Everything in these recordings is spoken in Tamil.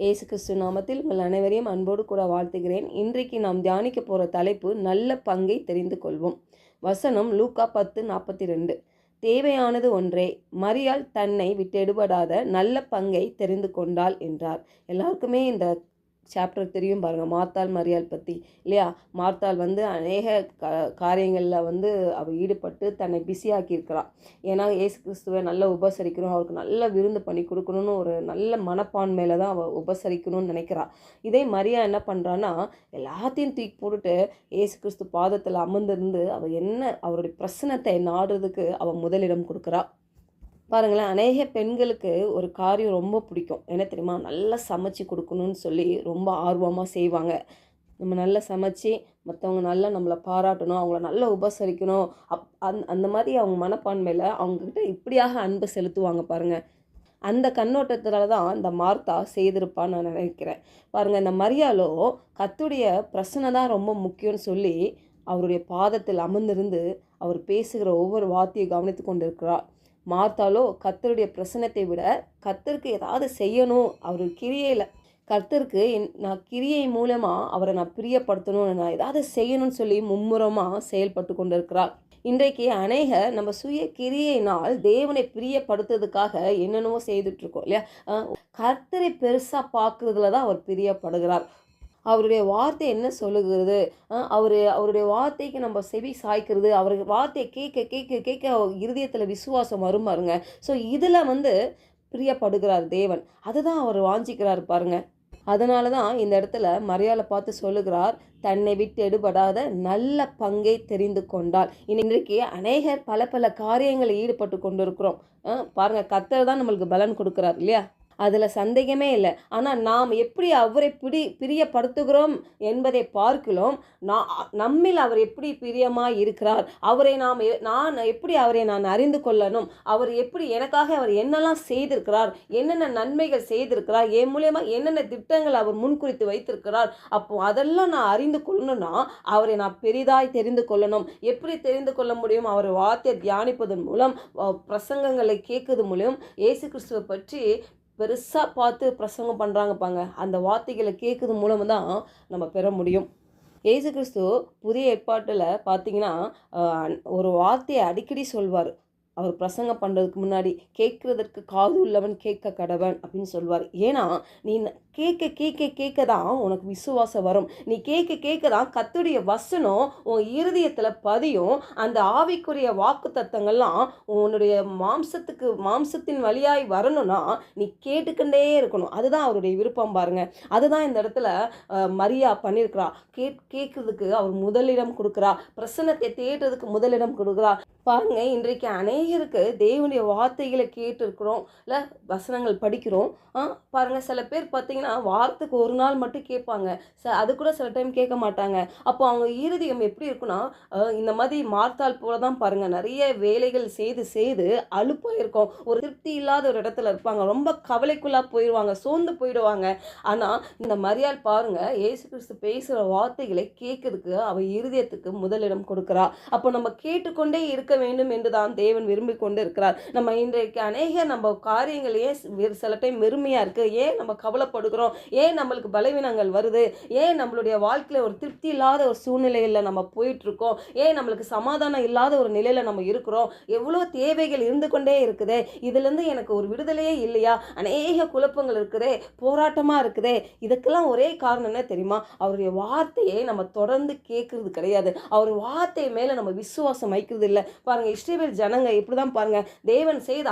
இயேசு கிறிஸ்து நாமத்தில் உங்கள் அனைவரையும் அன்போடு கூட வாழ்த்துகிறேன். இன்றைக்கு நாம் தியானிக்க போகிற தலைப்பு நல்ல பங்கை தெரிந்து கொள்வோம். வசனம் லூக்கா 10:42. தேவையானது ஒன்றே, மரியாள் தன்னை விட்டெடுபடாத நல்ல பங்கை தெரிந்து கொண்டாள் என்றார். எல்லாருக்குமே இந்த சாப்டர் தெரியும் பாருங்கள், மார்த்தாள் மரியாள் பற்றி இல்லையா? மார்த்தாள் அநேக காரியங்களில் அவள் ஈடுபட்டு தன்னை பிஸியாக்கியிருக்கிறாள். ஏன்னா இயேசு கிறிஸ்துவை நல்லா உபசரிக்கணும், அவருக்கு நல்ல விருந்து பண்ணி கொடுக்கணும்னு ஒரு நல்ல மனப்பான்மையில் தான் அவள் உபசரிக்கணும்னு நினைக்கிறாள். இதே மரியா என்ன பண்ணுறான்னா, எல்லாத்தையும் தூக்கி போட்டுட்டு இயேசு கிறிஸ்து பாதத்தில் அமர்ந்திருந்து அவள் அவருடைய பிரசனத்தை நாடுறதுக்கு அவள் முதலிடம் கொடுக்குறாள். பாருங்களேன், அநேக பெண்களுக்கு ஒரு காரியம் ரொம்ப பிடிக்கும். என்ன தெரியுமா? நல்லா சமைச்சு கொடுக்கணும்னு சொல்லி ரொம்ப ஆர்வமாக செய்வாங்க. நம்ம நல்லா சமைச்சு மற்றவங்க நல்லா நம்மளை பாராட்டணும், அவங்கள நல்லா உபசரிக்கணும். அந்த மாதிரி அவங்க மனப்பான்மையில் அவங்கக்கிட்ட இப்படியாக அன்பு செலுத்துவாங்க பாருங்கள். அந்த கண்ணோட்டத்தில் தான் இந்த மார்த்தா செய்திருப்பான்னு நான் நினைக்கிறேன். பாருங்கள், இந்த மரியாளோ கர்த்தருடைய பிரசனை தான் ரொம்ப முக்கியம்னு சொல்லி அவருடைய பாதத்தில் அமர்ந்திருந்து அவர் பேசுகிற ஒவ்வொரு வார்த்தையை கவனித்து கொண்டு இருக்கிறார். மார்த்தாலோ கர்த்தருடைய பிரசனத்தை விட கர்த்தருக்கு ஏதாவது செய்யணும், அவர் கிரியையில் கர்த்தருக்கு நான் கிரியை மூலமாக அவரை நான் பிரியப்படுத்தணும், நான் ஏதாவது செய்யணும்னு சொல்லி மும்முரமாக செயல்பட்டு கொண்டு இருக்கிறார். இன்றைக்கு அநேக நம்ம சுய கிரியையினால் தேவனை பிரியப்படுத்துறதுக்காக என்னென்னவோ செய்துட்ருக்கோம் இல்லையா? கர்த்தரை பெருசாக பார்க்குறதுல தான் அவர் பிரியப்படுகிறார். அவருடைய வார்த்தை என்ன சொல்லுகிறது, அவருடைய வார்த்தைக்கு நம்ம செவி சாய்க்கிறது, அவருடைய வார்த்தையை கேட்க கேட்க கேட்க இருதயத்தில் விசுவாசம் வரும் பாருங்க. ஸோ இதில் பிரியப்படுகிறார் தேவன், அதுதான் அவர் வாஞ்சிக்கிறார் பாருங்க. அதனால தான் இந்த இடத்துல மரியாளை பார்த்து சொல்லுகிறார், தன்னை விட்டு எடுபடாத நல்ல பங்கை தெரிந்து கொண்டால். இன்றைக்கு அநேகர் பல பல காரியங்களில் ஈடுபட்டு கொண்டு இருக்கிறோம். பாருங்கள், கர்த்தர் தான் நம்மளுக்கு பலன் கொடுக்குறார் இல்லையா? அதில் சந்தேகமே இல்லை. ஆனால் நாம் எப்படி அவரை பிரியப்படுத்துகிறோம் என்பதை பார்க்கலாம். நம்மில் அவர் எப்படி பிரியமாக இருக்கிறார், நான் எப்படி அவரை அறிந்து கொள்ளணும், அவர் எப்படி எனக்காக அவர் என்னெல்லாம் செய்திருக்கிறார், என்னென்ன நன்மைகள் செய்திருக்கிறார், என் மூலியமாக என்னென்ன திட்டங்கள் அவர் முன்குறித்து வைத்திருக்கிறார். அப்போ அதெல்லாம் நான் அறிந்து கொள்ளணும்னா அவரை நான் பெரிதாய் தெரிந்து கொள்ளணும். எப்படி தெரிந்து கொள்ள முடியும்? அவர் வார்த்தையை தியானிப்பதன் மூலம், பிரசங்கங்களை கேட்கறது மூலம், இயேசு கிறிஸ்துவை பற்றி பெருசாக பார்த்து பிரசங்கம் பண்ணுறாங்கப்பாங்க. அந்த வார்த்தைகளை கேட்குறது மூலமாக தான் நம்ம பெற முடியும். இயேசு கிறிஸ்து புதிய ஏற்பாட்டில் பார்த்தீங்கன்னா ஒரு வார்த்தையை அடிக்கடி சொல்வார். அவர் பிரசங்கம் பண்ணுறதுக்கு முன்னாடி, கேட்குறதற்கு காது உள்ளவன் கேட்க கடவன் அப்படின்னு சொல்வார். ஏன்னா நீ கேட்க கேட்க கேட்க தான் உனக்கு விசுவாசம் வரும். நீ கேட்க கேட்க தான் கர்த்தருடைய வசனம் உன் இருதயத்தில் பதியும். அந்த ஆவிக்குரிய வாக்கு தத்தங்கள்லாம் உன்னுடைய மாம்சத்தின் வழியாய் வரணும்னா நீ கேட்டுக்கொண்டே இருக்கணும். அதுதான் அவருடைய விருப்பம் பாருங்க. அதுதான் இந்த இடத்துல மரியா பண்ணியிருக்கிறா. கேட்கறதுக்கு அவர் முதலிடம் கொடுக்குறா, பிரசன்னத்தை தேடுறதுக்கு முதலிடம் கொடுக்குறா. பாருங்க, இன்றைக்கு அநேகருக்கு தேவனுடைய வார்த்தைகளை கேட்டுருக்குறோம் இல்லை, வசனங்கள் படிக்கிறோம். பாருங்க, சில பேர் பார்த்தீங்கன்னா வாரத்துக்கு ஒரு நாள் மட்டும் கேட்பாங்க, அது கூட சில டைம் கேட்க மாட்டாங்க. அப்போ அவங்க இருதயம் எப்படி இருக்குன்னா, இந்த மாதிரி மார்த்தாள் போல தான் பாருங்க, நிறைய வேலைகள் செய்து செய்து அலுப்பாயிருக்கும், ஒரு திருப்தி இல்லாத ஒரு இடத்துல இருப்பாங்க, ரொம்ப கவலைக்குள்ளாக போயிடுவாங்க, சோர்ந்து போயிடுவாங்க. ஆனால் இந்த மரியாள் பாருங்க, இயேசு கிறிஸ்து பேசுகிற வார்த்தைகளை கேட்கறதுக்கு அவ இருதயத்துக்கு முதலிடம் கொடுக்குறா. அப்போ நம்ம கேட்டுக்கொண்டே இருக்க வேண்டும் என்று தான் தேவன் விரும்பி கொண்டு இருக்கிறார். நம்ம இன்றைக்கு அநேக நம்ம காரியங்கள் ஏன் சில டைம் வெறுமையா இருக்கு, ஏன் நம்ம கவலைப்படுகிறோம், ஏன் நம்மளுக்கு பலவீனங்கள் வருது, ஏன் நம்மளுடைய வாழ்க்கையில ஒரு திருப்தி இல்லாத ஒரு சூழ்நிலையில நம்ம போயிட்டு இருக்கோம், ஏன் நம்மளுக்கு சமாதானம் இல்லாத ஒரு நிலையில நம்ம இருக்கிறோம், எவ்வளோ தேவைகள் இருந்து கொண்டே இருக்குதே, இதுல இருந்து எனக்கு ஒரு விடுதலையே இல்லையா, அநேக குழப்பங்கள் இருக்குதே, போராட்டமா இருக்குதே. இதுக்கெல்லாம் ஒரே காரணம் என்ன தெரியுமா? அவருடைய வார்த்தையை நம்ம தொடர்ந்து கேட்கறது கிடையாது. அவர் வார்த்தை மேல நம்ம விசுவாசம் வைக்கிறது இல்லை. பாருங்க, இஸ்ரவேல் ஜனங்க இப்படிதான் பாருங்க, தேவன் செய்த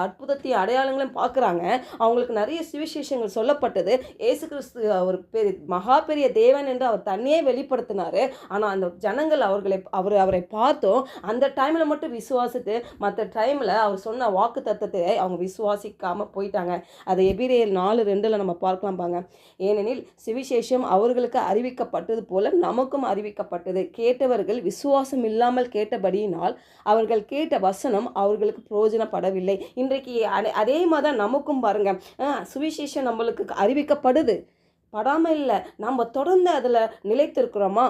அற்புதத்தையும் அடையாளங்களையும் பார்க்குறாங்க. அவங்களுக்கு நிறைய சுவிசேஷங்கள் சொல்லப்பட்டது. இயேசு கிறிஸ்து ஒரு மகா பெரிய தேவன் என்று அவர் தன்னையே வெளிப்படுத்தினாரு. ஆனால் அந்த ஜனங்கள் அவரை பார்த்தோம், அந்த டைமில் மட்டும் விசுவாசித்து மற்ற டைமில் அவர் சொன்ன வாக்கு தத்தத்தை அவங்க விசுவாசிக்காம போயிட்டாங்க. அதை எபிரேயர் 4:2 நம்ம பார்க்கலாம் பாங்க. ஏனெனில் சுவிசேஷம் அவர்களுக்கு அறிவிக்கப்பட்டது போல நமக்கும் அறிவிக்கப்பட்டது. கேட்டவர்கள் விசுவாசம் இல்லாமல் கேட்டபடியினால் அவர்கள் கேட்ட வசனம் அவர்களுக்கு பிரயோஜனப்படவில்லை. இன்றைக்கு அதே மாதிரி தான் நமக்கும் பாருங்க, சுவிசேஷம் நம்மளுக்கு அறிவிக்கப்படுது, படாமல் இல்லை. நம்ம தொடர்ந்து அதில் நிலைத்திருக்கிறோமா,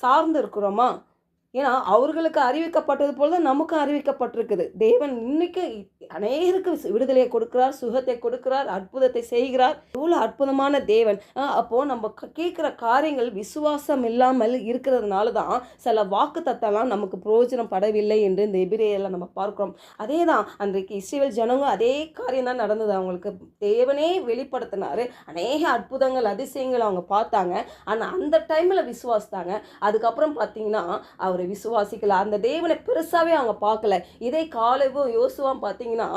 சார்ந்து இருக்கிறோமா? ஏன்னா அவர்களுக்கு அறிவிக்கப்பட்டது போல தான் நமக்கும் அறிவிக்கப்பட்டிருக்குது. தேவன் இன்னைக்கு அநேகருக்கு விடுதலையை கொடுக்கிறார், சுகத்தை கொடுக்கிறார், அற்புதத்தை செய்கிறார். எவ்வளோ அற்புதமான தேவன். அப்போ நம்ம கேட்குற காரியங்கள் விசுவாசம் இல்லாமல் இருக்கிறதுனால தான் சில வாக்கு தத்தெல்லாம் நமக்கு பிரயோஜனம் படவில்லை என்று இந்த எபிரேயர்ல நம்ம பார்க்கிறோம். அதே தான் அன்றைக்கு இஸ்ரவேல் ஜனங்க அதே காரியம் தான் நடந்தது. அவங்களுக்கு தேவனே வெளிப்படுத்தினாரு. அநேக அற்புதங்கள் அதிசயங்கள் அவங்க பார்த்தாங்க. ஆனால் அந்த டைமில் விசுவாசித்தாங்க. அதுக்கப்புறம் பார்த்தீங்கன்னா அவரை விசுவாசிக்கல. அந்த தேவனை பெருசாவே அவங்க பார்க்கல. இதே காலேபும் யோசுவாவும் பார்த்தீங்கன்னா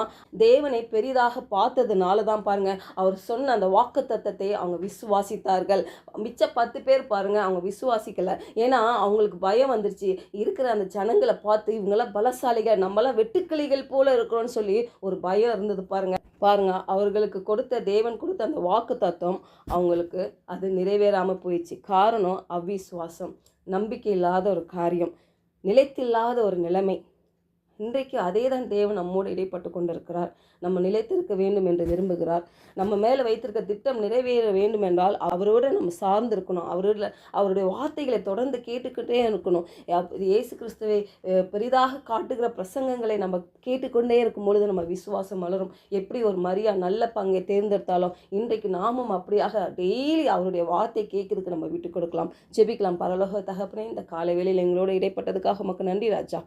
தேவனை பெரிதாக பார்த்ததுனால தான் பாருங்க அவர் சொன்ன அந்த வாக்குத்தத்தத்தை அவங்க விசுவாசித்தார்கள். மிச்ச 10 பேர் பாருங்க அவங்க விசுவாசிக்கல. ஏன்னா அவங்களுக்கு பயம் வந்துருச்சு. இருக்கிற அந்த ஜனங்களை பார்த்து இவங்கெல்லாம் பலசாலிகள், நம்மளாம் வெட்டுக்கிளிகள் போல இருக்கிறோம்னு சொல்லி ஒரு பயம் இருந்தது பாருங்க. அவர்களுக்கு கொடுத்த தேவன் கொடுத்த அந்த வாக்கு தத்துவம் அவங்களுக்கு அது நிறைவேறாம போயிடுச்சு. காரணம் அவிசுவாசம், நம்பிக்கை இல்லாத ஒரு காரியம், நிலைத்தில்லாத ஒரு நிலைமை. இன்றைக்கு அதே தான் தேவன் நம்மோடு இடைப்பட்டு கொண்டிருக்கிறார். நம்ம நிலைத்திருக்க வேண்டும் என்று விரும்புகிறார். நம்ம மேலே வைத்திருக்க திட்டம் நிறைவேற வேண்டும் என்றால் அவரோட நம்ம சார்ந்து இருக்கணும். அவருடைய வார்த்தைகளை தொடர்ந்து கேட்டுக்கிட்டே இருக்கணும். இயேசு கிறிஸ்துவை பெரிதாக காட்டுகிற பிரசங்கங்களை நம்ம கேட்டுக்கொண்டே இருக்கும் பொழுது நம்ம விசுவாசம் வளரும். எப்படி ஒரு மரியா நல்ல பங்கை தேர்ந்தெடுத்தாலும் இன்றைக்கு நாமும் அப்படியாக டெய்லி அவருடைய வார்த்தை கேட்கறதுக்கு நம்ம விட்டு கொடுக்கலாம். ஜெபிக்கலாம். பரலோக தகப்பனே, இந்த காலை வேளையில் எங்களோட இடைப்பட்டதுக்காக உமக்கு நன்றி ராஜா.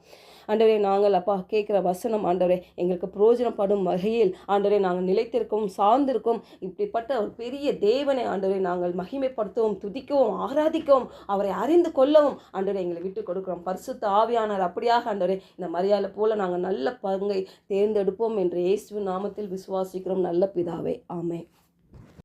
ஆண்டவரே, நாங்கள் அப்பா கேட்குற வசனம் ஆண்டவரே எங்களுக்கு பிரயோஜனப்படும் வகையில் ஆண்டவரே நாங்கள் நிலைத்திருக்கவும் சார்ந்திருக்கோம். இப்படிப்பட்ட ஒரு பெரிய தேவனை ஆண்டவரை நாங்கள் மகிமைப்படுத்தவும், துதிக்கவும், ஆராதிக்கவும், அவரை அறிந்து கொள்ளவும் ஆண்டவரை எங்களை விட்டு கொடுக்கிறோம். பரிசுத்த ஆவியானவர் அப்படியாக ஆண்டவரே இந்த மரியாதை போல நாங்கள் நல்ல பங்கை தேர்ந்தெடுப்போம் என்று இயேசுவின் நாமத்தில் விசுவாசிக்கிறோம் நல்ல பிதாவே. ஆமென்.